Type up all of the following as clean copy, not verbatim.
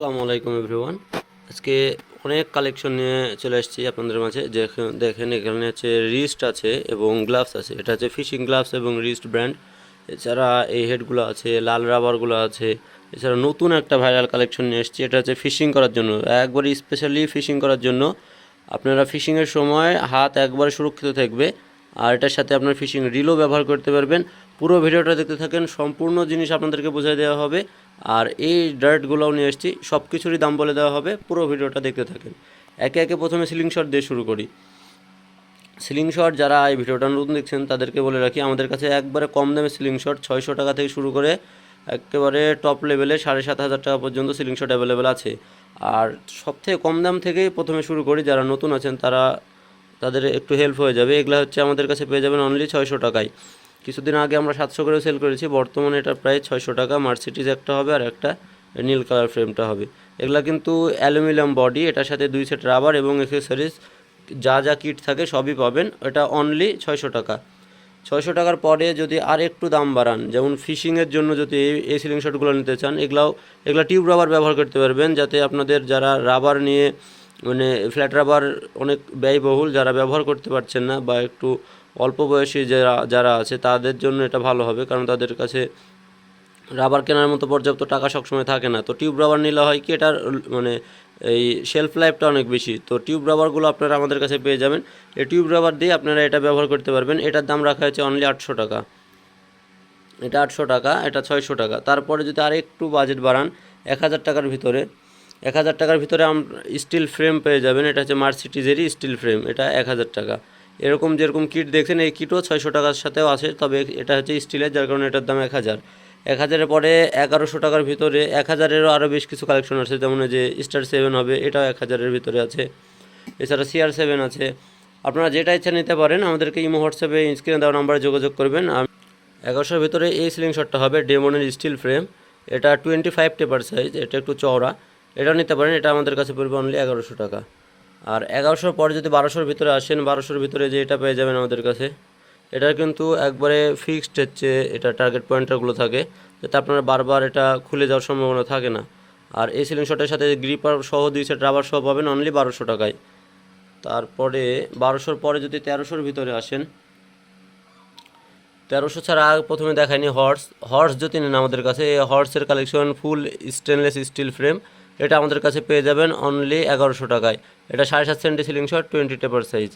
আসসালামু আলাইকুম এভরিওয়ান। আজকে অনেক কালেকশন নিয়ে চলে এসেছি আপনাদের মাঝে। দেখেন এখানে হচ্ছে রিস্ট আছে এবং গ্লাভস আছে। এটা হচ্ছে ফিশিং গ্লাভস এবং রিস্ট ব্র্যান্ড। এছাড়া এই হেডগুলো আছে, লাল রাবারগুলো আছে। এছাড়া নতুন একটা ভাইরাল কালেকশন নিয়ে এসেছি। এটা হচ্ছে ফিশিং করার জন্য, একবারে স্পেশালি ফিশিং করার জন্য। আপনারা ফিশিংয়ের সময় হাত একবারে সুরক্ষিত থাকবে। আর এটার সাথে আপনার ফিশিং রিলও ব্যবহার করতে পারবেন। পুরো ভিডিওটা দেখতে থাকেন, সম্পূর্ণ জিনিস আপনাদেরকে বোঝাই দেওয়া হবে। আর এই ডার্টগুলোও নিয়ে এসেছি, সব কিছুরই দাম বলে দেওয়া হবে। পুরো ভিডিওটা দেখতে থাকেন। একে একে প্রথমে সিলিং শট দিয়ে শুরু করি। সিলিং শট যারা এই ভিডিওটা নতুন দেখছেন তাদেরকে বলে রাখি, আমাদের কাছে একবারে কম দামে সিলিং শট 600 টাকা থেকে শুরু করে একেবারে টপ লেভেলে 7,500 টাকা পর্যন্ত সিলিং শট অ্যাভেলেবেল আছে। আর সবথেকে কম দাম থেকেই প্রথমে শুরু করি, যারা নতুন আছেন তাদের একটু হেল্প হয়ে যাবে। এগুলো হচ্ছে আমাদের কাছে পেয়ে যাবেন অনলি 600 টাকায়। কিছুদিন আগে আমরা 700 করে সেল করেছি, বর্তমানে এটা প্রায় 600 টাকা। মার্সিডিজ একটা হবে আর একটা নীল কালার ফ্রেমটা হবে। এগুলা কিন্তু অ্যালুমিনিয়াম বডি, এটার সাথে 2 সেট রাবার এবং অ্যাক্সেসরিজ যা যা কিট থাকে সবই পাবেন। এটা অনলি 600 টাকা। 600 টাকার পরে যদি আর একটু দাম বাড়ান, যেমন ফিশিংয়ের জন্য যদি এই সিলিং শটগুলো নিতে চান, এগুলা টিউব রাবার ব্যবহার করতে পারবেন, যাতে আপনাদের যারা রাবার নিয়ে মানে ফ্ল্যাট রাবার অনেক ব্যয়বহুল, যারা ব্যবহার করতে পারছেন না বা একটু অল্প বয়সী যারা আছে তাদের জন্য এটা ভালো হবে, কারণ তাদের কাছে রাবার কেনার মতো পর্যাপ্ত টাকা সবসময় থাকে না। তো টিউব রাবার নিলে হয় কি, এটার মানে এই শেলফ লাইফটা অনেক বেশি। তো টিউব রাবারগুলো আপনারা আমাদের কাছে পেয়ে যাবেন। এই টিউব রাবার দিয়ে আপনারা এটা ব্যবহার করতে পারবেন। এটার দাম রাখা হয়েছে অনলি 800 টাকা। এটা 800 টাকা, এটা 600 টাকা। তারপরে যদি আর একটু বাজেট বাড়ান, 1000 টাকার ভিতরে 1000 টাকার ভিতরে স্টিল ফ্রেম পেয়ে যাবেন। এটা হচ্ছে মার্সিডিজেরই স্টিল ফ্রেম, এটা 1000 টাকা। এরকম যেরকম কিট দেখছেন এই কিটও 600 টাকার সাথেও আছে, তবে এটা হচ্ছে স্টিলের, যার কারণে এটার দাম 1000। 1000-এর পরে 1100 টাকার ভিতরে 1000-এরও আরও বেশ কিছু কালেকশন আছে, যেমন যে স্টার 7 হবে, এটাও 1000-এর ভিতরে আছে। এছাড়া CR7 আছে। আপনারা যেটা ইচ্ছা নিতে পারেন, আমাদেরকে ইমো হোয়াটসঅ্যাপে স্ক্রিনে দেওয়া নাম্বারে যোগাযোগ করবেন। 1100-র ভিতরে এই সিলিং শটটা হবে ডেমনের স্টিল ফ্রেম। এটা 25 টেপার সাইজ, এটা একটু চওড়া। এটাও নিতে পারেন, এটা আমাদের কাছে পড়বে অনলি 1100 টাকা। আর 1100-র পরে যদি 1200-র ভিতরে আসেন, 1200-র ভিতরে যে এটা পেয়ে যাবেন আমাদের কাছে, এটার কিন্তু একবারে ফিক্সড হচ্ছে, এটা টার্গেট পয়েন্টারগুলো থাকে, যাতে আপনারা বারবার এটা খুলে যাওয়ার সম্ভাবনা থাকে না। আর এই সিলিং শটের সাথে গ্রিপার সহ 2 সেট রাবার সহ পাবেন অনলি 1200 টাকায়। তারপরে 1200-র পরে যদি 1300-র ভিতরে আসেন, 1300 ছাড়া প্রথমে দেখায়নি হর্স যদি নেন আমাদের কাছে, এই হর্সের collection full stainless steel frame, এটা আমাদের কাছে পেয়ে যাবেন অনলি 1100 টাকায়। এটা 7.5 সেন্টি সিলিং শট, 20 টেপার সাইজ।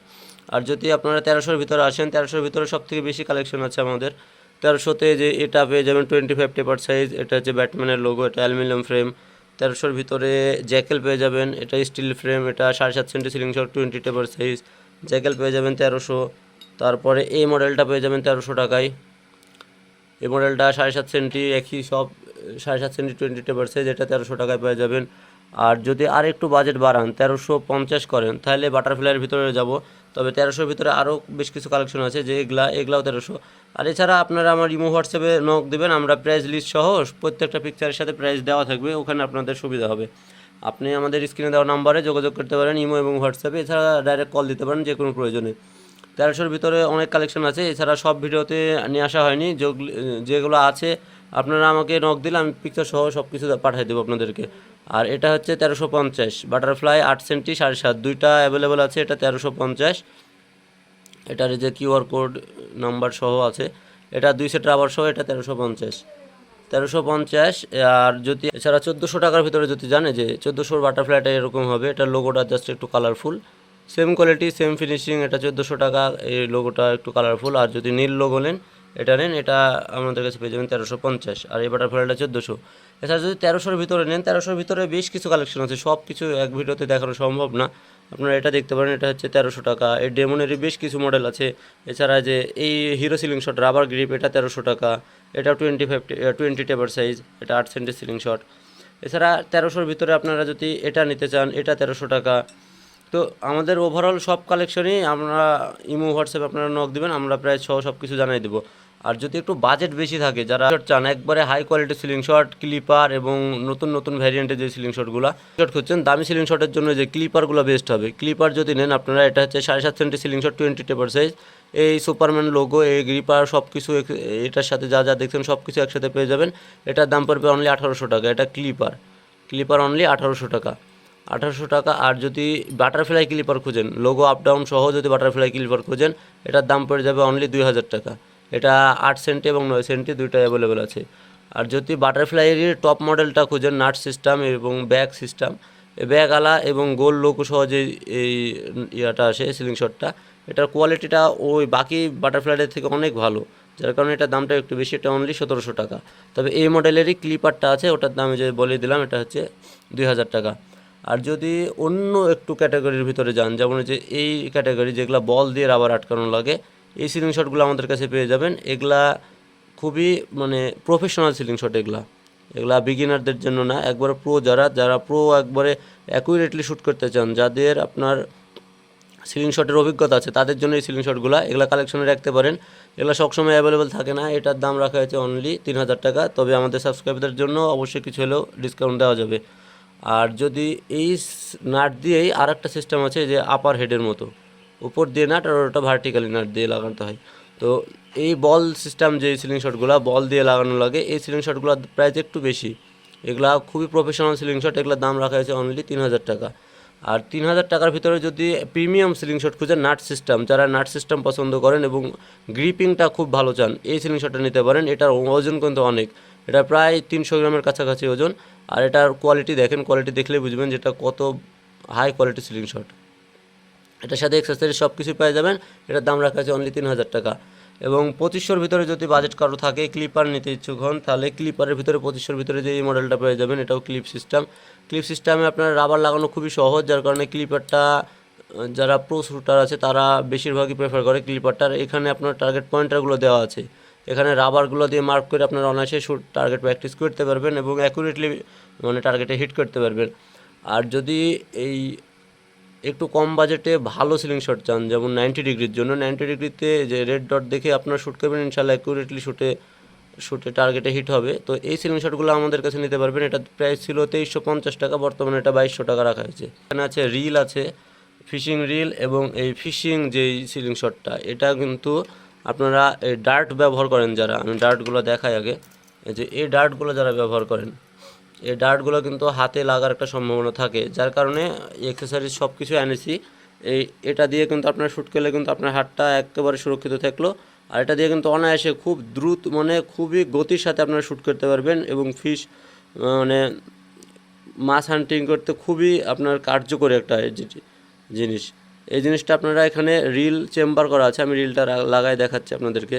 আর যদি আপনারা 1300-র ভিতরে আসেন, 1300-র ভিতরে সবথেকে বেশি কালেকশন আছে আমাদের। 1300-তে যে এটা পেয়ে যাবেন 25 টেপার সাইজ, এটা হচ্ছে ব্যাটম্যানের লোগো, এটা অ্যালুমিনিয়াম ফ্রেম। 1300-র ভিতরে জ্যাকেল পেয়ে যাবেন, এটা স্টিল ফ্রেম, এটা 7.5 সেন্টি সিলিং শট, 20 টেপার সাইজ। জ্যাকেল পেয়ে যাবেন 1300। তারপরে এই মডেলটা পেয়ে যাবেন 1300 টাকায়। এই মডেলটা 7.5 সেন্টি, একই সব 7.5 সেন্টি, 20 টেপার সাইজ, এটা 1300 টাকায় পেয়ে যাবেন। আর যদি আর একটু বাজেট বাড়ান, 1350 করেন, তাহলে বাটারফ্লাইয়ের ভিতরে যাব। তবে 1300-র ভিতরে আরও বেশ কিছু কালেকশন আছে, যে এগুলাও 1300। আর এছাড়া আপনারা আমার ইমো হোয়াটসঅ্যাপে নক দেবেন, আমরা প্রাইস লিস্ট সহ প্রত্যেকটা পিকচারের সাথে প্রাইস দেওয়া থাকবে, ওখানে আপনাদের সুবিধা হবে। আপনি আমাদের স্ক্রিনে দেওয়া নাম্বারে যোগাযোগ করতে পারেন ইমো এবং হোয়াটসঅ্যাপে। এছাড়া ডাইরেক্ট কল দিতে পারেন যে কোনো প্রয়োজনে। 1300-র ভিতরে অনেক কালেকশন আছে। এছাড়া সব ভিডিওতে নিয়ে আসা হয়নি, যেগুলো আছে আপনারা আমাকে নক দিলে আমি পিকচার সহ সব কিছু পাঠিয়ে দেবো আপনাদেরকে। আর এটা হচ্ছে 1350 বাটারফ্লাই 8 সেন্টি 7.5, দুইটা অ্যাভেলেবেল আছে। এটা 1350, এটার যে কিউআর কোড নাম্বার সহ আছে। এটা 2 সেট রাবার সহ, এটা 1350। আর যদি এছাড়া 1400 টাকার ভিতরে যদি জানে, যে 1400-র বাটারফ্লাইটা এরকম হবে, এটা লোগোটা জাস্ট একটু colourful, same quality same finishing, এটা 1400 টাকা, এই লোগোটা একটু কালারফুল। আর যদি নীল লোগো নেন, এটা আমাদের কাছে পেয়ে যাবেন 1350। আর এই বাটারফ্লাইটা 1400। এছাড়া যদি 1300-র ভিতরে নেন, 1300-র ভিতরে বেশ কিছু কালেকশন আছে, সব কিছু এক ভিডিওতে দেখানো সম্ভব না। আপনারা এটা দেখতে পারেন, এটা হচ্ছে 1300 টাকা। এই ডেমনেরই বেশ কিছু মডেল আছে। এছাড়া যে এই Hero ceiling shot rubber grip, এটা 1300 টাকা। এটা 20 টেপার সাইজ, এটা 8 সেন্টি সিলিং শট। এছাড়া 1300-র ভিতরে আপনারা যদি এটা নিতে চান, এটা 1300 টাকা। তো আমাদের ওভারঅল সব কালেকশনই আমরা ইমো হোয়াটসঅ্যাপ আপনারা নক দিবেন, আমরা প্রায় সব কিছু জানাই দেবো। আর যদি একটু বাজেট বেশি থাকে, যারা চান একবারে high quality ceiling shot, clipper এবং নতুন নতুন ভ্যারিয়েন্টের যে সিলিং শটগুলো খুঁজছেন, দামি সিলিং শটের জন্য যে ক্লিপারগুলো বেস্ট হবে। ক্লিপার যদি নেন আপনারা, এটা হচ্ছে 7.5 সেন্টি সিলিং শট, 20 টেপার সাইজ। এই সুপারম্যান লোগো, এই গ্রিপার সব কিছু এটার সাথে যা যা দেখছেন সব কিছু একসাথে পেয়ে যাবেন। এটার দাম পড়বে অনলি 1800 টাকা। এটা ক্লিপার, ক্লিপার অনলি 1800 টাকা, 1800 টাকা। আর যদি বাটারফ্লাই ক্লিপার খুঁজেন, লোগো আপ ডাউন সহ যদি বাটারফ্লাই ক্লিপার খুঁজেন, এটার দাম পড়ে যাবে অনলি 2000 টাকা। এটা 8 সেন্টি এবং 9 সেন্টি দুইটাই অ্যাভেলেবেল আছে। আর যদি বাটারফ্লাইয়ের টপ মডেলটা খুঁজেন, নাট সিস্টেম এবং ব্যাগ সিস্টেম, ব্যাগ আলা এবং গোল লোগো সহ যে এই ইয়াটা আসে সিলিং শটটা, এটার কোয়ালিটিটা ওই বাকি বাটারফ্লাইয়ের থেকে অনেক ভালো, যার কারণে এটার দামটা একটু বেশি, এটা অনলি 1700 টাকা। তবে এই মডেলেরই ক্লিপারটা আছে, ওটার দাম যে বলে দিলাম, এটা হচ্ছে 2000 টাকা। আর যদি অন্য একটু ক্যাটাগরির ভিতরে যান, যেমন যে এই ক্যাটাগরি যেগুলো বল দিয়ে রাবার আটকানো লাগে, এই সিলিং শটগুলো আমাদের কাছে পেয়ে যাবেন। এগুলা খুবই মানে প্রফেশনাল সিলিং শট, এগুলা বিগিনারদের জন্য না, একবারে প্রো, যারা প্রো একবারে অ্যাকুরেটলি শ্যুট করতে চান, যাদের আপনার সিলিং শটের অভিজ্ঞতা আছে, তাদের জন্য এই সিলিং শটগুলো এগুলা কালেকশনে রাখতে পারেন। এগুলো সবসময় অ্যাভেলেবেল থাকে না, এটার দাম রাখা হয়েছে অনলি 3000 টাকা। তবে আমাদের সাবস্ক্রাইবারদের জন্য অবশ্যই কিছু হলেও ডিসকাউন্ট দেওয়া যাবে। আর যদি এই নাট দিয়েই আর একটা সিস্টেম আছে যে আপার হেডের মতো, উপর দিয়ে নাট আর ওটা ভার্টিক্যালি নাট দিয়ে লাগাতে হয়। তো এই বল সিস্টেম যে সিলিং শটগুলো বল দিয়ে লাগানো লাগে, এই সিলিং শটগুলোর প্রাইস একটু বেশি, এগুলা খুবই প্রফেশনাল সিলিং শট, এগুলোর দাম রাখা হয়েছে অনলি 3000 টাকা। আর 3000 টাকার ভিতরে যদি প্রিমিয়াম সিলিং শট খুঁজেন, নাট সিস্টেম, যারা নাট সিস্টেম পছন্দ করেন এবং গ্রিপিংটা খুব ভালো চান, এই সিলিং শটটা নিতে পারেন। এটার ওজন কিন্তু অনেক, এটা প্রায় 300 গ্রামের কাছাকাছি ওজন। আর এটার কোয়ালিটি দেখেন, কোয়ালিটি দেখলে বুঝবেন যেটা কত হাই কোয়ালিটি সিলিং শট। এটার সাথে এক্সেসরিজ সব কিছু পেয়ে যাবেন। এটার দাম রাখা আছে অনলি 3000 টাকা। এবং 2500-র ভিতরে যদি বাজেট কারো থাকে, ক্লিপার নিতে ইচ্ছুক হন, তাহলে ক্লিপারের ভিতরে 2500-র ভিতরে যে এই মডেলটা পেয়ে যাবেন, এটাও ক্লিপ সিস্টেমে আপনার রাবার লাগানো খুবই সহজ, যার কারণে ক্লিপারটা যারা প্রো শ্যুটার আছে তারা বেশিরভাগই প্রেফার করে ক্লিপারটার। এখানে আপনার টার্গেট পয়েন্টারগুলো দেওয়া আছে, এখানে রাবারগুলো দিয়ে মার্ক করে আপনার অনায়াসে টার্গেট প্র্যাকটিস করতে পারবেন এবং অ্যাকুরেটলি মানে টার্গেটে হিট করতে পারবেন। আর যদি এই একটু কম বাজেটে ভালো সিলিং শট চান, যেমন 90 ডিগ্রির জন্য, 90 ডিগ্রিতে যে রেড ডট দেখে আপনার শ্যুট করবেন, ইনশাল্লাহ অ্যাকুরেটলি শুটে টার্গেটে হিট হবে, তো এই সিলিং শটগুলো আমাদের কাছে নিতে পারবেন। এটা প্রাইস ছিল 2350 টাকা, বর্তমানে এটা 2200 টাকা রাখা হয়েছে। এখানে আছে রিল আছে, ফিশিং রিল, এবং এই ফিশিং যেই সিলিং শটটা, এটা কিন্তু আপনারা এই ডার্ট ব্যবহার করেন যারা, আমি ডার্টগুলো দেখাই আগে। এই যে এই ডার্টগুলো যারা ব্যবহার করেন, এই ডার্টগুলো কিন্তু হাতে লাগার একটা সম্ভাবনা থাকে, যার কারণে এক্সেসরিজ সব কিছু এনেছি। এটা দিয়ে কিন্তু আপনার শ্যুট করলে কিন্তু আপনার হাতটা একেবারে সুরক্ষিত থাকলো। আর এটা দিয়ে কিন্তু অনায়াসে খুব দ্রুত মানে খুবই গতির সাথে আপনারা শ্যুট করতে পারবেন এবং ফিশ মানে মাছ হান্টিং করতে খুবই আপনার কার্যকরী একটা জিনিস। এই জিনিসটা আপনারা এখানে রিল চেম্বার করা আছে, আমি রিলটা লাগাই দেখাচ্ছি আপনাদেরকে।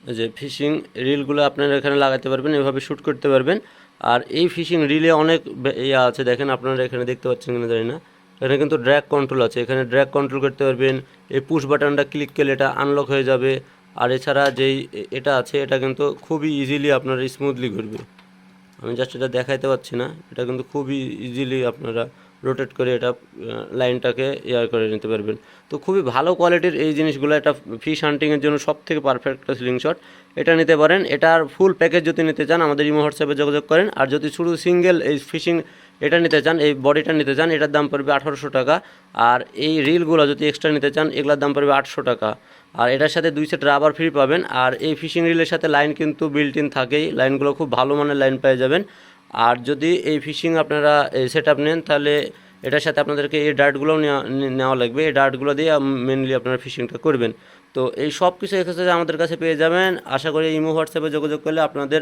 যে ফিশিং রিলগুলো আপনারা এখানে লাগাতে পারবেন, এভাবে শ্যুট করতে পারবেন। আর এই ফিশিং রিলে অনেক ইয়ে আছে, দেখেন আপনারা এখানে দেখতে পাচ্ছেন কিনা জানি না, এখানে কিন্তু ড্র্যাগ কন্ট্রোল আছে, এখানে ড্র্যাগ কন্ট্রোল করতে পারবেন। এই পুশ বাটনটা ক্লিক করলে এটা আনলক হয়ে যাবে। আর এছাড়া যেই এটা আছে, এটা কিন্তু খুবই ইজিলি আপনারা স্মুথলি ঘুরবে। আমি জাস্ট এটা দেখাইতে পারছি না, এটা কিন্তু খুবই ইজিলি আপনারা রোটেট করে এটা লাইনটাকে ইয়ার করে নিতে পারবেন। তো খুবই ভালো কোয়ালিটির এই জিনিসগুলো, এটা ফিশ হান্টিংয়ের জন্য সব থেকে পারফেক্ট একটা সিলিং শট, এটা নিতে পারেন। এটার ফুল প্যাকেজ যদি নিতে চান আমাদের ইমো হোয়াটসঅ্যাপে যোগাযোগ করেন। আর যদি শুধু সিঙ্গেল এই ফিশিং এটা নিতে চান, এই বডিটা নিতে চান, এটার দাম পড়বে 1800 টাকা। আর এই রিলগুলো যদি এক্সট্রা নিতে চান, এগুলোর দাম পড়বে 800 টাকা। আর এটার সাথে 2 সেট রাবার ফ্রি পাবেন। আর এই ফিশিং রিলের সাথে লাইন কিন্তু বিল্ট ইন থাকেই, লাইনগুলো খুব ভালো মানের লাইন পেয়ে যাবেন। আর যদি এই ফিশিং আপনারা সেট আপ নেন, তাহলে এটার সাথে আপনাদেরকে এই ডার্টগুলোও নেওয়া লাগবে, এই ডার্টগুলো দিয়ে মেনলি আপনারা ফিশিংটা করবেন। তো এই সব কিছু এক্সেসরিজ আমাদের কাছে পেয়ে যাবেন। আশা করি ইমো হোয়াটসঅ্যাপে যোগাযোগ করলে আপনাদের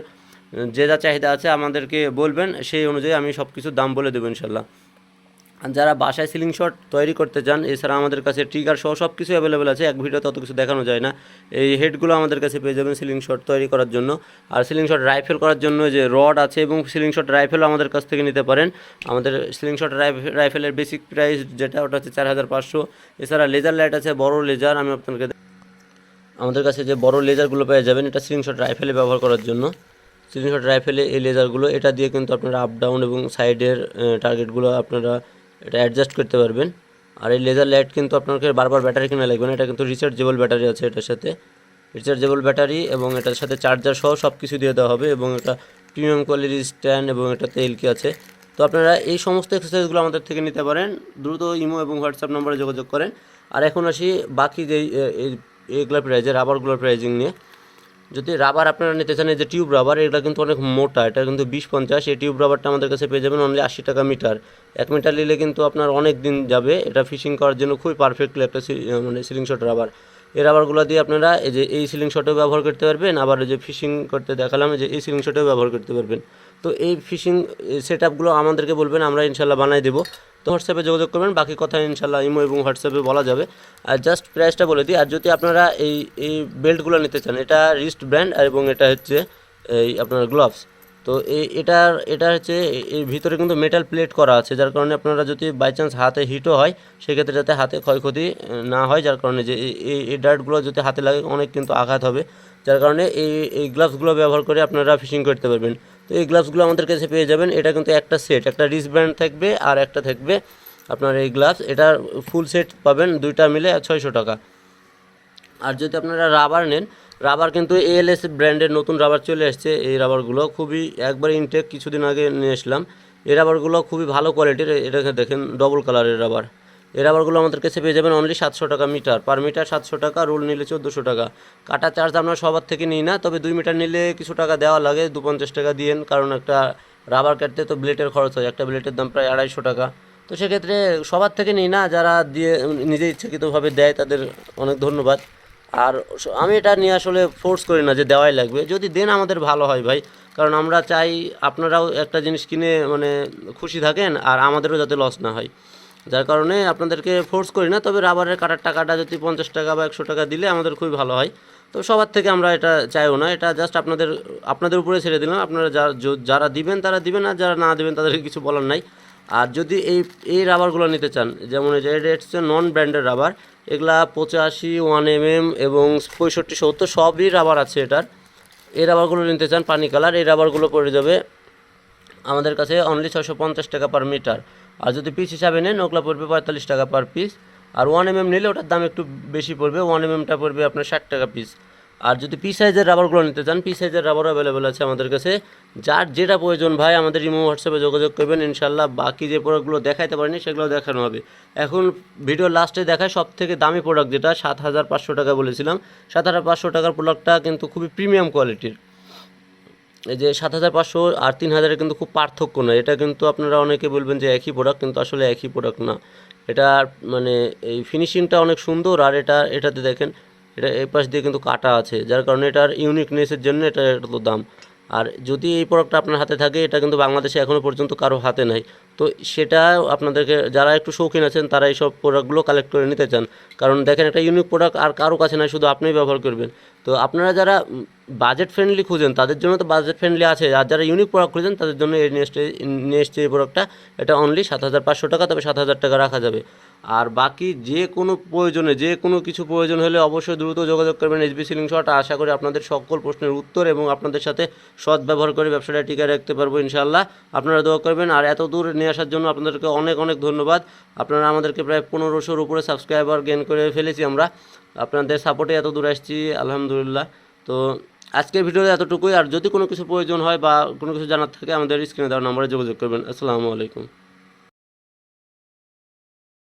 যে যা চাহিদা আছে আমাদেরকে বলবেন, সেই অনুযায়ী আমি সব কিছুর দাম বলে দেবো ইনশাল্লাহ। আর যারা বাসায় সিলিং শট তৈরি করতে চান, এছাড়া আমাদের কাছে ট্রিগার সহ সব কিছু অ্যাভেলেবেল আছে, এক ভিডিওতে অত কিছু দেখানো যায় না। এই হেডগুলো আমাদের কাছে পেয়ে যাবেন সিলিং শট তৈরি করার জন্য। আর সিলিং শট রাইফেল করার জন্য যে রড আছে, এবং সিলিং শট রাইফেলও আমাদের কাছ থেকে নিতে পারেন। আমাদের সিলিং শট রাইফেলের বেসিক প্রাইস যেটা, ওটা হচ্ছে 4500। এছাড়া লেজার লাইট আছে, বড় লেজার, আমি আপনাকে আমাদের কাছে যে বড় লেজারগুলো পেয়ে যাবেন, এটা সিলিং শট রাইফেলে ব্যবহার করার জন্য। সিলিং শট রাইফেলে এই লেজারগুলো, এটা দিয়ে কিন্তু আপনারা আপ ডাউন এবং সাইডের টার্গেটগুলো আপনারা এটা অ্যাডজাস্ট করতে পারবেন। আর এই লেজার লাইট কিন্তু আপনাকে বারবার ব্যাটারি কিনা লাগবে না, এটা কিন্তু রিচার্জেবল ব্যাটারি আছে, এটার সাথে রিচার্জেবল ব্যাটারি এবং এটার সাথে চার্জার সহ সব কিছু দিয়ে দেওয়া হবে। এবং এটা প্রিমিয়াম কোয়ালিটির স্ট্যান্ড এবং এটাতে এলকি আছে। তো আপনারা এই সমস্ত এক্সারসাইজগুলো আমাদের থেকে নিতে পারেন, দ্রুত ইমো এবং হোয়াটসঅ্যাপ নম্বরে যোগাযোগ করেন। আর এখন আসি বাকি যেই এইগুলোর প্রাইজে, রাবারগুলোর প্রাইজিং নিয়ে। যদি রাবার আপনারা নিতে চান, এই যে টিউব রাবার, এটা কিন্তু অনেক মোটা, এটা কিন্তু 20-50। এই টিউব রাবারটা আমাদের কাছে পেয়ে যাবেন অনলি 80 টাকা মিটার। 1 মিটার নিলে কিন্তু আপনার অনেক দিন যাবে। এটা ফিশিং করার জন্য খুবই পারফেক্টলি একটা মানে সিলিং শট রাবার। এই রাবারগুলো দিয়ে আপনারা এই যে এই সিলিং শটেও ব্যবহার করতে পারবেন, আবার এই যে ফিশিং করতে দেখালাম যে এই সিলিং শটেও ব্যবহার করতে পারবেন। তো এই ফিশিং সেট আপগুলো আমাদেরকে বলবেন, আমরা ইনশাল্লাহ বানাই দেবো। তো হোয়াটসঅ্যাপে যোগাযোগ করবেন, বাকি কথা ইনশাল্লাহ ইমো এবং হোয়াটসঅ্যাপে বলা যাবে। আর জাস্ট প্রাইসটা বলে দিই। আর যদি আপনারা এই বেল্টগুলো নিতে চান, এটা রিস্ট ব্র্যান্ড এবং এটা হচ্ছে এই আপনার গ্লাভস। তো এটা হচ্ছে এর ভিতরে কিন্তু মেটাল প্লেট করা আছে, যার কারণে আপনারা যদি বাই চান্স হাতে হিটও হয় সেক্ষেত্রে যাতে হাতে ক্ষয়ক্ষতি না হয়, যার কারণে যে এই ডার্টগুলো যদি হাতে লাগে অনেক কিন্তু আঘাত হবে, যার কারণে এই গ্লাভসগুলো ব্যবহার করে আপনারা ফিশিং করতে পারবেন। তো এই গ্লাভসগুলো আমাদের কাছে পেয়ে যাবেন। এটা কিন্তু একটা সেট, একটা রিস্ট ব্যান্ড থাকবে আর একটা থাকবে আপনার এই গ্লাভস। এটার ফুল সেট পাবেন দুইটা মিলে 600 টাকা। আর যদি আপনারা রাবার নেন, রাবার কিন্তু এএলএস ব্র্যান্ডের নতুন রাবার চলে আসছে। এই রাবারগুলো খুবই একবার ইনটেক, কিছুদিন আগে নিয়ে আসলাম। এই রাবারগুলো খুবই ভালো কোয়ালিটির। এটাকে দেখেন ডবল কালারের রাবার। এই রাবারগুলো আমাদের কাছে পেয়ে যাবেন অনলি 700 টাকা মিটার, পার মিটার 700 টাকা, রোল নিলে 1400 টাকা। কাটা চার্জ আমরা সবার থেকে নিই না, তবে 2 মিটার নিলে কিছু টাকা দেওয়া লাগে, 250 টাকা দিয়েন, কারণ একটা রাবার কাটতে তো ব্লেডের খরচ হয়, একটা ব্লেডের দাম প্রায় 250 টাকা। তো সেক্ষেত্রে সবার থেকে নিই না, যারা দিয়ে নিজে ইচ্ছাকৃতভাবে দেয় তাদের অনেক ধন্যবাদ। আর আমি এটা নিয়ে আসলে ফোর্স করি না যে দেওয়াই লাগবে, যদি দেন আমাদের ভালো হয় ভাই, কারণ আমরা চাই আপনারাও একটা জিনিস কিনে মানে খুশি থাকেন আর আমাদেরও যাতে লস না হয়, যার কারণে আপনাদেরকে ফোর্স করি না। তবে রাবারের কাটার টাকাটা যদি 50 টাকা বা 100 টাকা দিলে আমাদের খুবই ভালো হয়। তো সবার থেকে আমরা এটা চাইও না, এটা জাস্ট আপনাদের উপরে ছেড়ে দিলাম। আপনারা যারা দিবেন তারা দিবেন, আর যারা না দিবেন তাদেরকে কিছু বলার নাই। আর যদি এই রাবারগুলো নিতে চান, যেমন এই যে এটা হচ্ছে নন ব্র্যান্ডের রাবার, এগুলা 85, 1 mm এবং 65, 70 সবই রাবার আছে এটার। এই রাবারগুলো নিতে চান পানি কালার, এই রাবারগুলো পড়ে যাবে আমাদের কাছে অনলি 650 টাকা পার মিটার। আর যদি পিস হিসাবে নেন ওগুলো পড়বে 45 টাকা পার পিস। আর 1 mm নিলে ওটার দাম একটু বেশি পড়বে, 1 mmটা পড়বে আপনার 60 টাকা পিস। আর যদি পি সাইজের রাবারগুলো নিতে চান, পি সাইজের রাবারও অ্যাভেলেবেল আছে আমাদের কাছে। যার যেটা প্রয়োজন ভাই আমাদের ইমো হোয়াটসঅ্যাপে যোগাযোগ করবেন, ইনশাল্লাহ বাকি যে প্রোডাক্টগুলো দেখাইতে পারিনি সেগুলো দেখানো হবে। এখন ভিডিওর লাস্টে দেখায় সব থেকে দামি প্রোডাক্ট, যেটা 7500 টাকা বলেছিলাম। 7500 টাকার প্রোডাক্টটা কিন্তু খুবই প্রিমিয়াম কোয়ালিটির। এই যে 7500 আর 3000 কিন্তু খুব পার্থক্য না। এটা কিন্তু আপনারা অনেকে বলবেন যে একই প্রোডাক্ট, কিন্তু আসলে একই প্রোডাক্ট না। এটা মানে এই ফিনিশিংটা অনেক সুন্দর, আর এটাতে দেখেন এটা এই পাশ দিয়ে কিন্তু কাটা আছে, যার কারণে এটার ইউনিকনেসের জন্য এটা এত দাম। আর যদি এই প্রোডাক্টটা আপনার হাতে থাকে, এটা কিন্তু বাংলাদেশে এখনও পর্যন্ত কারো হাতে নাই। তো সেটা আপনাদেরকে যারা একটু শৌখিন আছেন তারা এই সব প্রোডাক্টগুলো কালেক্ট করে নিতে চান, কারণ দেখেন একটা ইউনিক প্রোডাক্ট আর কারো কাছে নাই, শুধু আপনিই ব্যবহার করবেন। তো আপনারা যারা বাজেট ফ্রেন্ডলি খুঁজেন তাদের জন্য তো বাজেট ফ্রেন্ডলি আছে, আর যারা ইউনিক প্রোডাক্ট খুঁজেন তাদের জন্য এই নিয়ে এসছে এই প্রোডাক্টটা। এটা অনলি 7500 টাকা, তবে 7000 টাকা রাখা যাবে। আর বাকি যে কোনো প্রয়োজনে যে কোনো কিছু প্রয়োজন হলে অবশ্যই দ্রুত যোগাযোগ করবেন এসবি সিলিং শট। আশা করি আপনাদের সকল প্রশ্নের উত্তর এবং আপনাদের সাথে সৎ ব্যবহার করে ব্যবসাটা টিকিয়ে রাখতে পারবো ইনশাআল্লাহ। আপনারা দোয়া করবেন। আর এত দূর নিয়ে আসার জন্য আপনাদেরকে অনেক অনেক ধন্যবাদ। আপনারা আমাদেরকে প্রায় 1500-র উপরে সাবস্ক্রাইবার গেইন করে ফেলেছি আমরা, আপনাদের সাপোর্টে এত দূর আসছি আলহামদুলিল্লাহ। তো আজকের ভিডিওতে এতটুকুই। আর যদি কোনো কিছু প্রয়োজন হয় বা কোনো কিছু জানার থাকে আমাদের স্ক্রিনে দেওয়ার নম্বরে যোগাযোগ করবেন। আসসালামু আলাইকুম।